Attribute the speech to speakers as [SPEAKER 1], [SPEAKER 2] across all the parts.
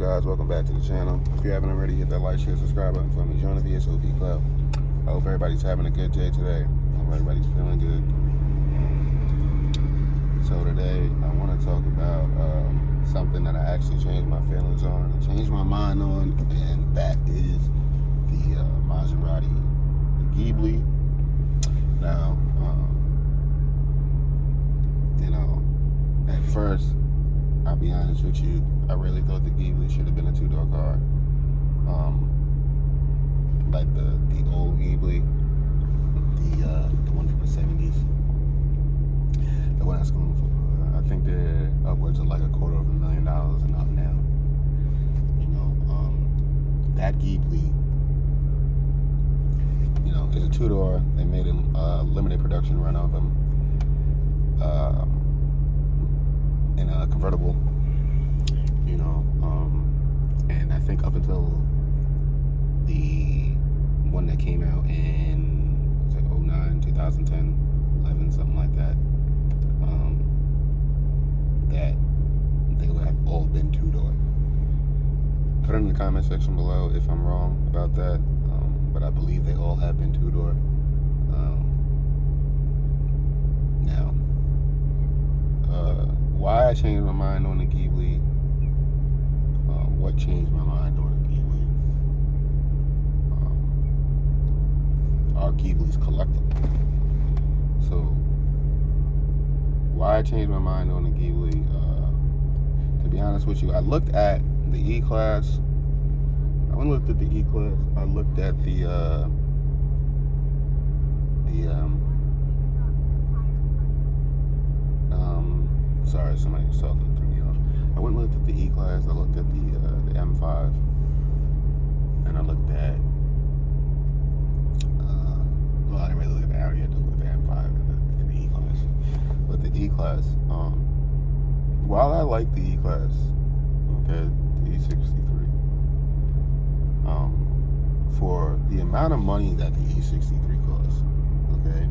[SPEAKER 1] guys? Welcome back to the channel. If you haven't already, hit that like, share, subscribe button for me. Join the VSOP Club. I hope everybody's having a good day today. I hope everybody's feeling good. So today, I want to talk about something that I actually changed my feelings on and changed my mind on, and that is the Maserati Ghibli. Now, at first, I'll be honest with you, I really thought the Ghibli should have been a two-door car. Like the old Ghibli, the one from the 70s. The one that's going for, I think they're upwards of like $250,000 and up now. That Ghibli, is a two-door. They made a limited production run of them in a convertible. And I think up until the one that came out in 2009, 2010, 11, something like that, that they would have all been two-door. Put it in the comment section below if I'm wrong about that, but I believe they all have been two-door. Now, why I changed my mind on the Ghibli? What changed my mind on the Ghibli? Are Ghiblis collectible? So, why I changed my mind on the Ghibli? To be honest with you, I looked at the E-Class. I went and looked at the E-Class. I looked at sorry, somebody was talking through me off. I went and looked at the E-Class. I looked at the M5, and I looked at well, I didn't really look at the Audi. I just looked at the M5 and the E-Class. But the E-Class, while I like the E-Class, okay, the E63, for the amount of money that the E63 costs, okay,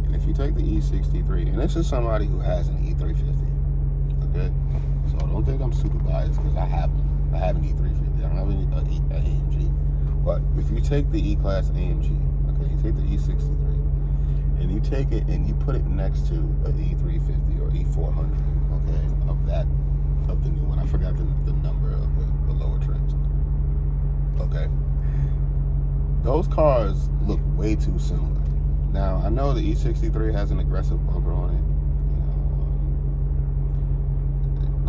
[SPEAKER 1] and if you take the E63, and this is somebody who has an E350, okay, so don't think I'm super biased because I have one. I have an E350. I don't have an AMG. But if you take the E-Class AMG, okay, you take the E63, and you take it and you put it next to an E350 or E400, okay, of the new one. I forgot the number of the lower trims. Okay. Those cars look way too similar. Now, I know the E63 has an aggressive bumper on it.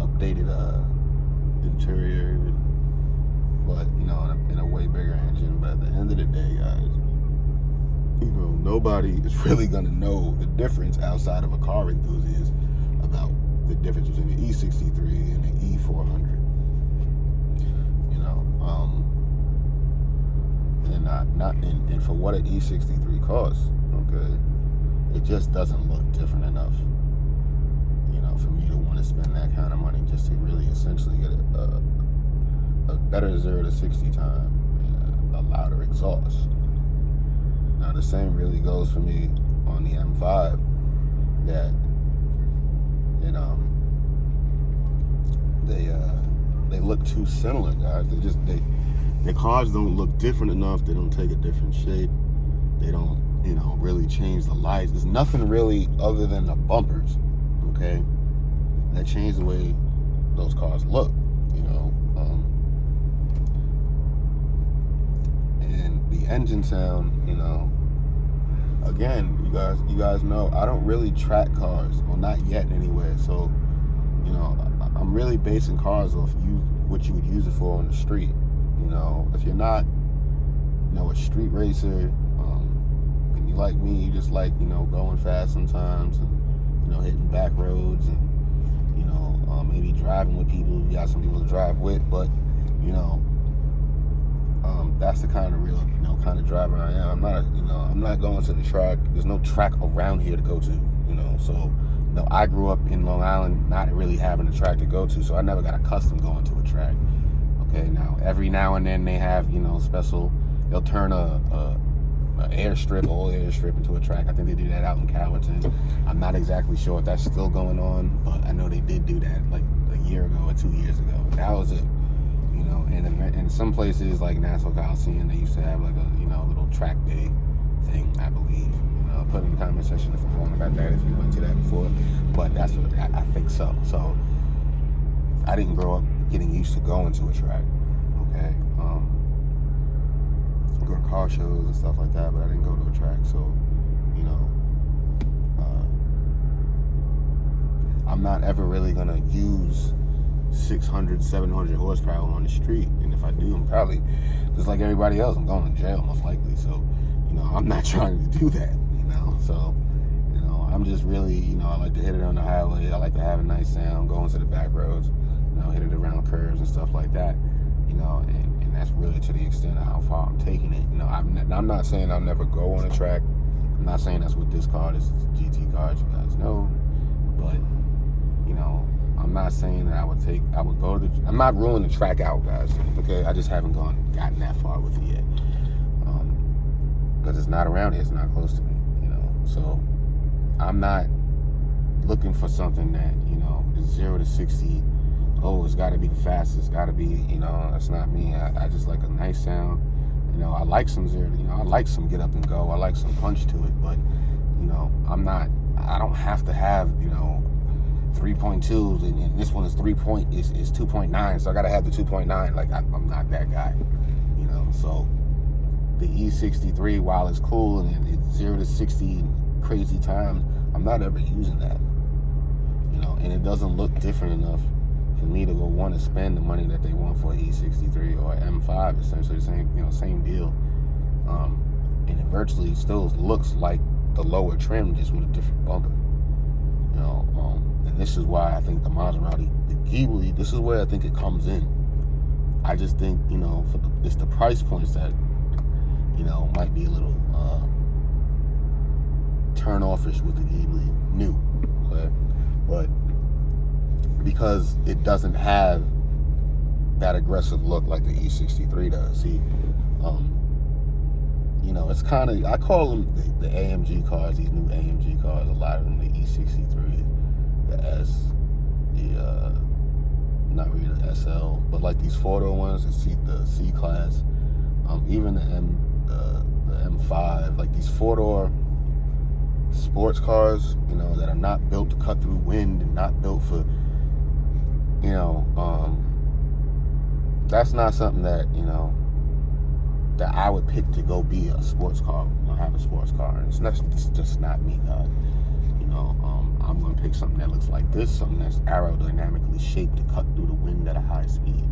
[SPEAKER 1] Updated interior, but in a way bigger engine. But at the end of the day, guys, nobody is really gonna know the difference outside of a car enthusiast about the difference between the E63 and the E400. And for what an E63 costs, okay, it just doesn't look different enough, for me to want to spend that kind of money just to really essentially get a better 0 to 60 time and a louder exhaust. Now the same really goes for me on the M5, that they look too similar, guys. Their cars don't look different enough. They don't take a different shape. They don't really change the lights. There's nothing really other than the bumpers, okay, that change the way those cars look, and the engine sound, again, you guys know I don't really track cars, well, not yet anyway. So I'm really basing cars off what you would use it for on the street. If you're not a street racer, and you like me, you just like going fast sometimes, and hitting back roads, and maybe driving with people. You got some people to drive with, but that's the kind of real kind of driver I am. I'm not going to the track. There's no track around here to go to, so I grew up in Long Island not really having a track to go to, so I never got accustomed going to a track. Okay, now every now and then they have special, they'll turn a airstrip, old airstrip, into a track. I think they do that out in Calverton. I'm not exactly sure if that's still going on, but I know they did do that like a year ago or 2 years ago. That was it. And in some places like Nassau Coliseum, they used to have like a little track day thing, I believe. Put in the comment section if I'm wrong about that, if you went to that before. But that's what I think so. So I didn't grow up getting used to going to a track. Okay. Go to car shows and stuff like that, but I didn't go to a track. So, I'm not ever really gonna use 600, 700 horsepower on the street. And if I do, I'm probably, just like everybody else, I'm going to jail most likely. So, I'm not trying to do that, So, I'm just really, I like to hit it on the highway. I like to have a nice sound, go into the back roads, hit it around curves and stuff like that, and that's really to the extent of how far I'm taking it. I'm not saying I'll never go on a track. I'm not saying that's what this car is. It's a GT car, as you guys know. But, I'm not saying that I would go to I'm not ruling the track out, guys. Okay, I just haven't gotten that far with it yet. Because it's not around here, it's not close to me, So I'm not looking for something that, is 0 to 60. Oh, it's got to be the fastest. It's got to be, that's not me. I just like a nice sound. I like some zero. I like some get up and go. I like some punch to it. But, I don't have to have, 3.2s and this one is 2.9. So I got to have the 2.9. Like, I'm not that guy, So the E63, while it's cool and it's 0 to 60 crazy times, I'm not ever using that, and it doesn't look different enough for me to go want to spend the money that they want for an E63 or an M5, essentially the same, same deal. And it virtually still looks like the lower trim, just with a different bumper. And this is why I think the Maserati, the Ghibli, this is where I think it comes in. I just think, it's the price points that, might be a little turn-offish with the Ghibli new, okay? But because it doesn't have that aggressive look like the E63 does. See, it's kind of, I call them the AMG cars, these new AMG cars, a lot of them, the E63, the S, not really the SL, but like these four-door ones, the C-Class, even the M5, like these four-door sports cars, that are not built to cut through wind and not built for, that's not something that, that I would pick to go be a sports car, have a sports car. And it's just not me, God. I'm going to pick something that looks like this, something that's aerodynamically shaped to cut through the wind at a high speed.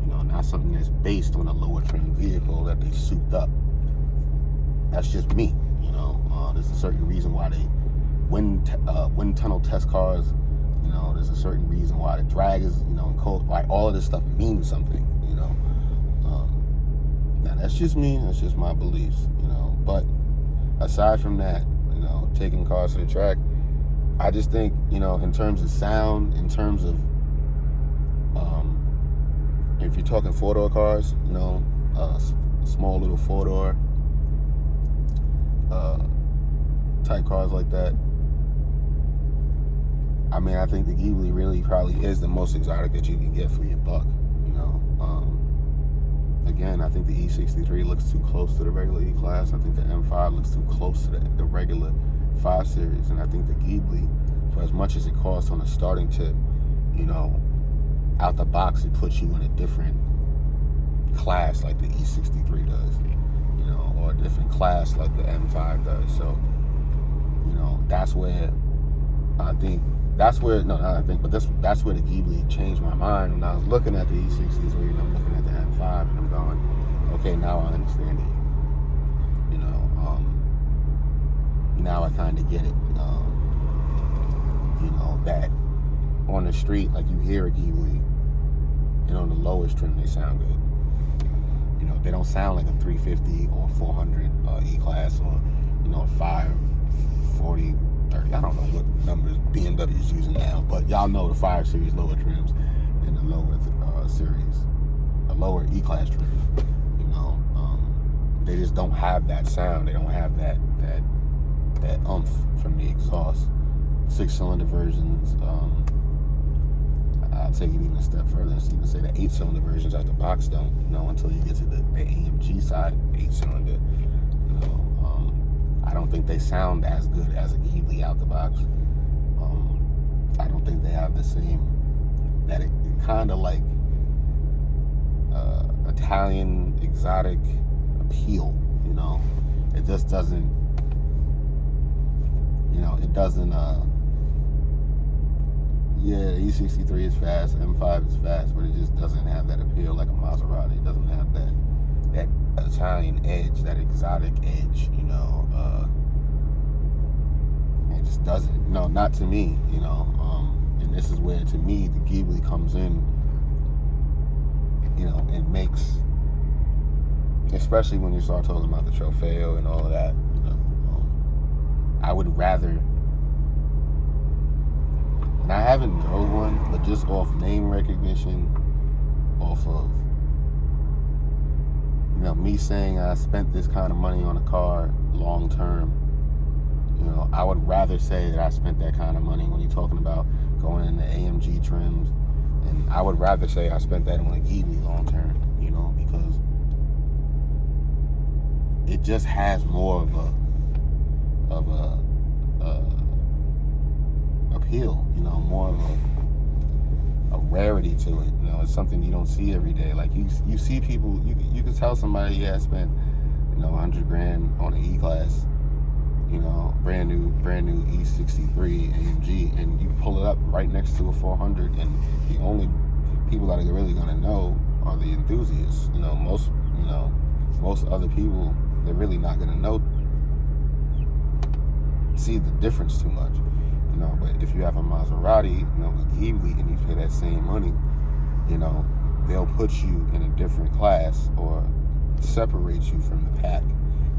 [SPEAKER 1] Not something that's based on a lower trim vehicle that they souped up. That's just me, There's a certain reason why they wind tunnel test cars. There's a certain reason why the drag is, in cold. Why all of this stuff means something, Now that's just me. That's just my beliefs, But aside from that, taking cars to the track, I just think, in terms of sound, in terms of, if you're talking four-door cars, small little four-door type cars like that, I think the Ghibli really probably is the most exotic that you can get for your buck, Again, I think the E63 looks too close to the regular E-Class. I think the M5 looks too close to the regular 5 Series. And I think the Ghibli, for as much as it costs on a starting tip, out the box, it puts you in a different class like the E63 does, or a different class like the M5 does. So, that's where I think, that's where the Ghibli changed my mind when I was looking at the E63 and I'm looking at the M5 and I'm going, okay, now I understand it. Now I kind of get it. That on the street, like you hear a Ghibli, and on the lowest trim, they sound good. They don't sound like a 350 or 400 E-Class or, 540, 30. I don't know what numbers BMW's using now, but y'all know the 5 Series lower trims and the lower series, a lower E-Class trim. They just don't have that sound. They don't have that oomph from the exhaust. 6-cylinder versions, I'll take it even a step further and even say the 8-cylinder versions out the box don't, until you get to the AMG side, 8-cylinder. I don't think they sound as good as a Ghibli out the box. I don't think they have the same, that it kind of like Italian exotic appeal. It just doesn't. It doesn't. Yeah, E63 is fast, M5 is fast, but it just doesn't have that appeal like a Maserati. It doesn't have that Italian edge, that exotic edge. It just doesn't. No, not to me. And this is where, to me, the Ghibli comes in. And makes, especially when you start talking about the Trofeo and all of that. I would rather, and I haven't drove one, but just off name recognition, off of, me saying I spent this kind of money on a car long term, I would rather say that I spent that kind of money when you're talking about going into AMG trims, and I would rather say I spent that on a Ghibli long term, because it just has more of a appeal, more of a rarity to it. It's something you don't see every day. Like you see people, you can tell somebody, yeah, I spent $100,000 on an E-Class, brand new E63 AMG, and you pull it up right next to a 400, and the only people that are really gonna know are the enthusiasts. Most other people, they're really not gonna see the difference too much. But if you have a Maserati, a Ghibli, and you pay that same money, they'll put you in a different class or separate you from the pack.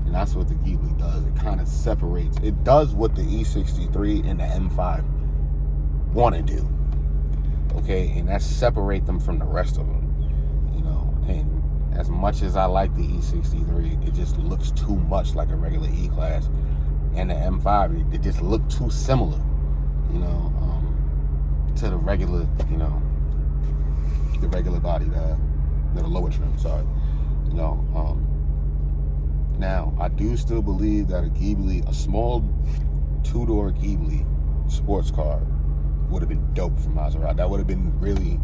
[SPEAKER 1] And that's what the Ghibli does. It kind of separates. It does what the E63 and the M5 want to do. Okay? And that's separate them from the rest of them. And as much as I like the E63, it just looks too much like a regular E-Class. And the M5, it just looked too similar, to the regular, the regular body, the lower trim, sorry. Now, I do still believe that a small 2-door Ghibli sports car would have been dope for Maserati. That would have been really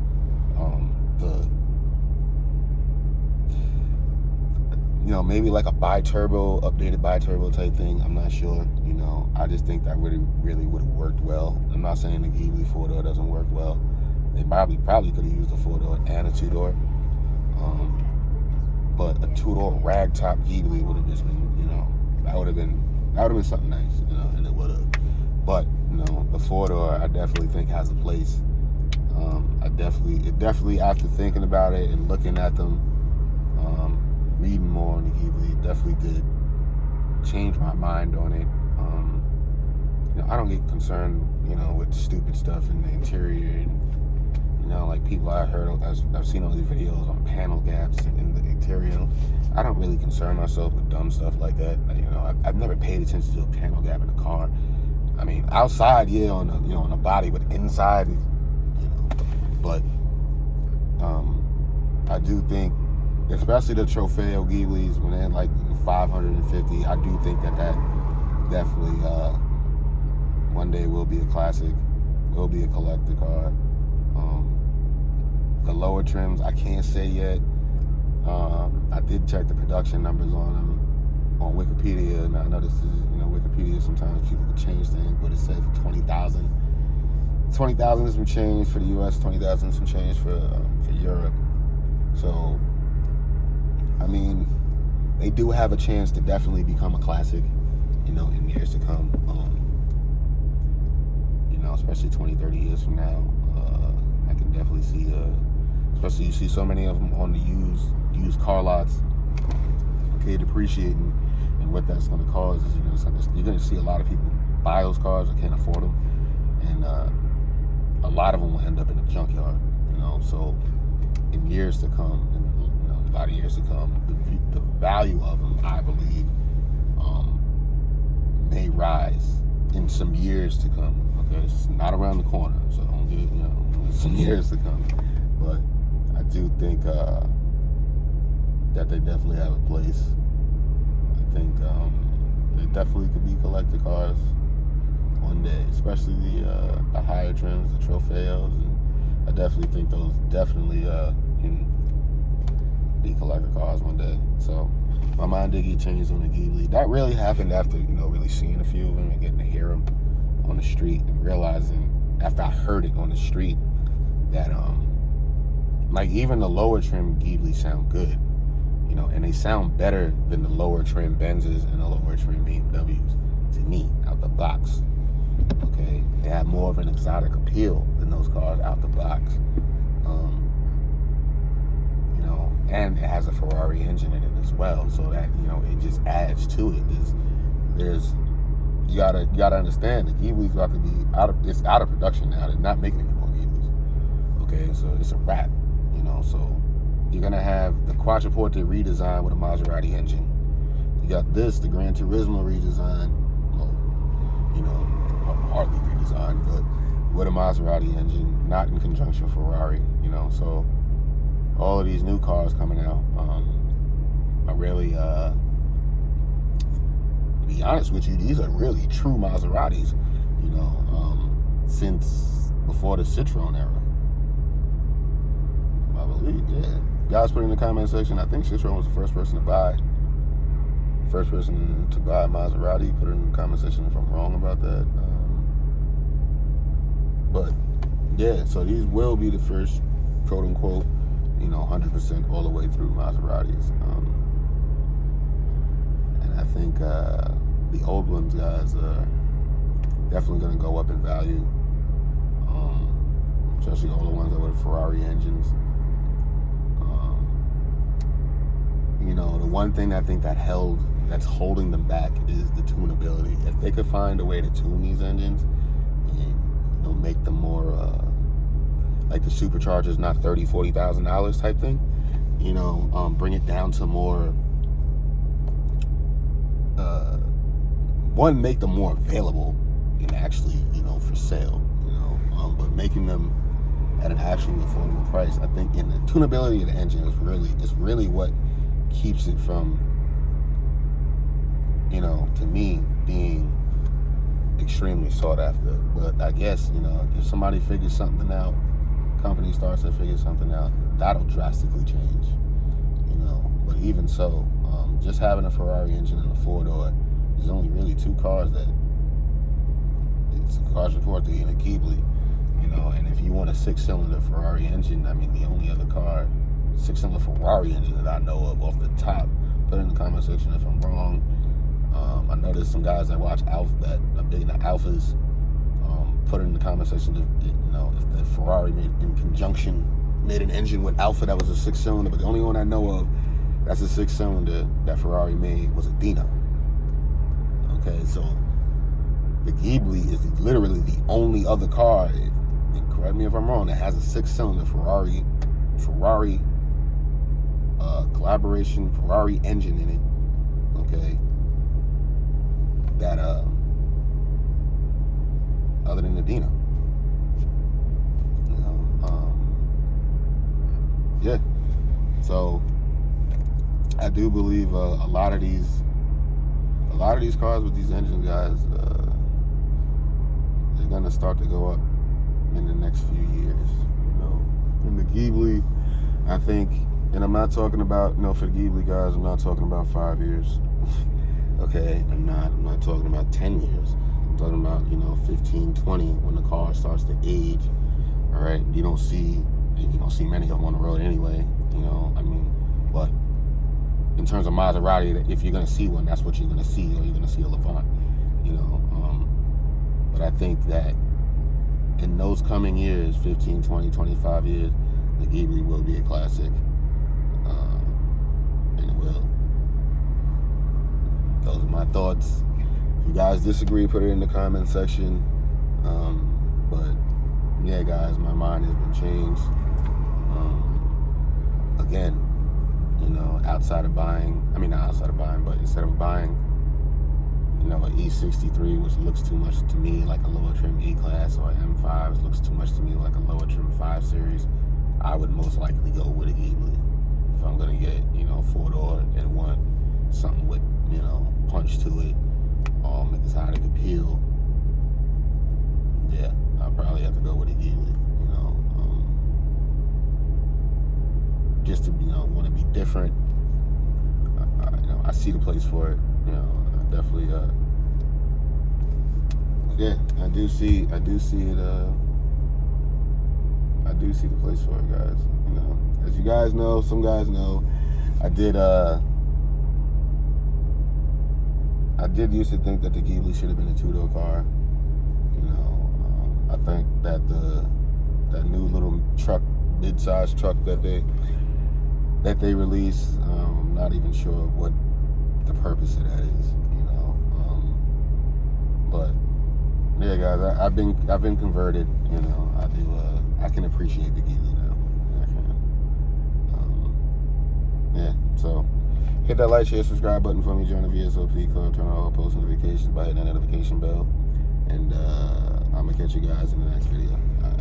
[SPEAKER 1] maybe like a updated bi-turbo type thing. I'm not sure. I just think that really would have worked well. I'm not saying the Ghibli 4-door doesn't work well. They probably could have used a 4-door and a 2-door. But a 2-door ragtop Ghibli would have just been, that would have been something nice, and it would have. But the 4-door, I definitely think has a place. It definitely after thinking about it and looking at them, reading more on the Ghibli, definitely did change my mind on it. I don't get concerned, with stupid stuff in the interior, and like people I've seen all these videos on panel gaps in the interior. I don't really concern myself with dumb stuff like that. I've never paid attention to a panel gap in a car. I mean, outside, yeah, on the body, but inside, But I do think, especially the Trofeo Ghiblis, when they're like 550, I do think that definitely one day will be a classic, will be a collector car. The lower trims, I can't say yet. I did check the production numbers on them on Wikipedia, and I know this is, Wikipedia, sometimes people can change things, but it says 20,000. 20,000 is some change for the U.S., 20,000 is some change for Europe. So, I mean, they do have a chance to definitely become a classic, in years to come. Especially 20, 30 years from now, I can definitely see, especially you see so many of them on the used car lots, okay, depreciating, and what that's going to cause is, you're going to see a lot of people buy those cars that can't afford them, and a lot of them will end up in a junkyard, so in years to come, a lot of years to come, the value of them, I believe, may rise in some years to come. Okay, it's not around the corner, so don't some years to come. But I do think that they definitely have a place. I think they definitely could be collector cars one day, especially the higher trims, the Trofeos, and I definitely think those definitely can be collector cars one day. So my mind did get changed on the Ghibli. That really happened after really seeing a few of them and getting to hear them on the street and realizing after I heard it on the street that like even the lower trim Ghibli sound good, and they sound better than the lower trim Benzes and the lower trim BMWs to me out the box. Okay, they have more of an exotic appeal than those cars out the box. And it has a Ferrari engine in it as well, so that it just adds to it. There's you gotta understand the Ghibli's about to be out of production now. They're not making any more Ghiblis. Okay, so it's a wrap. So you're gonna have the Quattroporte redesign with a Maserati engine. You got the Gran Turismo redesign. Well, hardly redesigned, but with a Maserati engine, not in conjunction with Ferrari. So all of these new cars coming out are really, to be honest with you, these are really true Maseratis, since before the Citroen era. I believe, yeah. Guys, put in the comment section, I think Citroen was the first person to buy a Maserati. Put it in the comment section if I'm wrong about that. But yeah, so these will be the first, quote unquote, 100% all the way through Maseratis. And I think the old ones, guys, are definitely going to go up in value, especially all the ones that with Ferrari engines. The one thing I think that's holding them back is the tunability. If they could find a way to tune these engines and make them more like the superchargers, not $30,000-$40,000 type thing, bring it down to more one, make them more available and actually for sale, but making them at an actually affordable price. I think in the tunability of the engine is really what keeps it from to me being extremely sought after. But I guess if somebody figures something out, company starts to figure something out, that'll drastically change. But even so, just having a Ferrari engine and a four-door, there's only really two cars that it's a Quattroporte and a Ghibli. And if you want a six-cylinder Ferrari engine, I mean, the only other car six-cylinder Ferrari engine that I know of off the top, put it in the comment section if I'm wrong. I know there's some guys that watch that are big into Alphas. Put it in the comment section if the Ferrari made an engine with Alpha that was a six-cylinder, but the only one I know of that's a six-cylinder that Ferrari made was a Dino. Okay, so the Ghibli is literally the only other car, and correct me if I'm wrong, that has a six-cylinder Ferrari collaboration Ferrari engine in it. Okay, that other than the Dino. Yeah. So I do believe a lot of these cars with these engines, guys, they're gonna start to go up in the next few years. In the Ghibli, I think, and I'm not talking about for the Ghibli guys, I'm not talking about 5 years. Okay, I'm not talking about 10 years. I'm talking about 15, 20 when the car starts to age. All right, you don't see many of them on the road anyway. But in terms of Maserati, if you're gonna see one, that's what you're gonna see, or you're gonna see a Levant. But I think that in those coming years, 15, 20, 25 years, the Ghibli will be a classic, and it will. Those are my thoughts. If you guys disagree, put it in the comment section. But yeah, guys, my mind has been changed. Again, not outside of buying, but instead of buying, you know, an E63, which looks too much to me like a lower trim E-Class, or an M5, which looks too much to me like a lower trim 5 Series, I would most likely go with a Ghibli. If I'm gonna get, you know, 4-door and want something with, you know, punch to it, exotic appeal, yeah, I'll probably have to go with a Ghibli, you know. Just to, you know, want to be different. You know, I see the place for it. You know, I definitely, yeah, I do see it. I do see the place for it, guys. You know, as you guys know, some guys know, I did used to think that the Ghibli should have been a 2-door car. You know, I think that that new little truck, mid-sized truck that they released, I'm not even sure what the purpose of that is. You know, but yeah, guys, I've been converted. You know, I can appreciate the Ghibli now. I can. Yeah, so hit that like, share, subscribe button for me. Join the VSOP Club. Turn on all post notifications by hitting that notification bell. And I'm gonna catch you guys in the next video. All right.